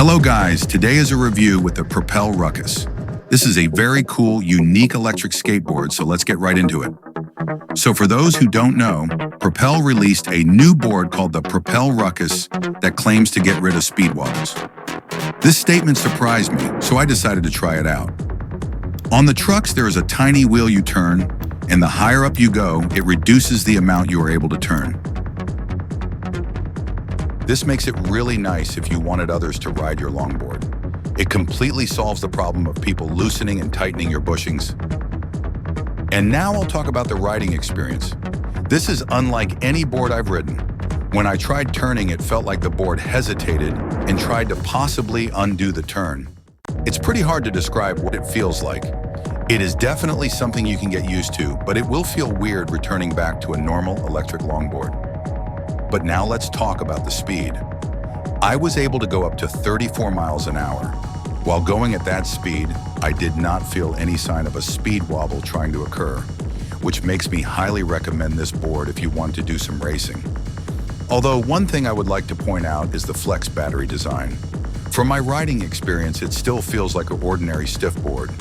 Hello guys, today is a review with the Propel Ruckus. This is a very cool, unique electric skateboard, so let's get right into it. So for those who don't know, Propel released a new board called the Propel Ruckus that claims to get rid of speed wobbles. This statement surprised me, so I decided to try it out. On the trucks, there is a tiny wheel you turn, and the higher up you go, it reduces the amount you are able to turn. This makes it really nice if you wanted others to ride your longboard. It completely solves the problem of people loosening and tightening your bushings. And now I'll talk about the riding experience. This is unlike any board I've ridden. When I tried turning, it felt like the board hesitated and tried to possibly undo the turn. It's pretty hard to describe what it feels like. It is definitely something you can get used to, but it will feel weird returning back to a normal electric longboard. But now let's talk about the speed. I was able to go up to 34 miles an hour. While going at that speed, I did not feel any sign of a speed wobble trying to occur, which makes me highly recommend this board if you want to do some racing. Although one thing I would like to point out is the flex battery design. From my riding experience, it still feels like an ordinary stiff board,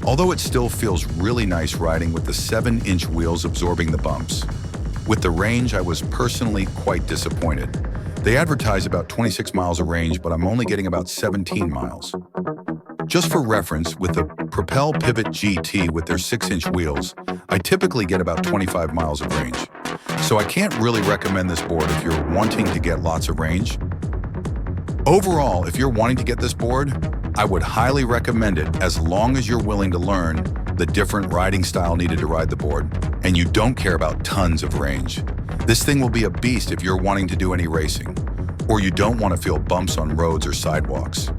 although it still feels really nice riding with the 7-inch wheels absorbing the bumps. With the range, I was personally quite disappointed. They advertise about 26 miles of range, but I'm only getting about 17 miles. Just for reference, with the Propel Pivot GT with their 6-inch wheels, I typically get about 25 miles of range. So I can't really recommend this board if you're wanting to get lots of range. Overall, if you're wanting to get this board, I would highly recommend it as long as you're willing to learn the different riding style needed to ride the board, and you don't care about tons of range. This thing will be a beast if you're wanting to do any racing, or you don't want to feel bumps on roads or sidewalks.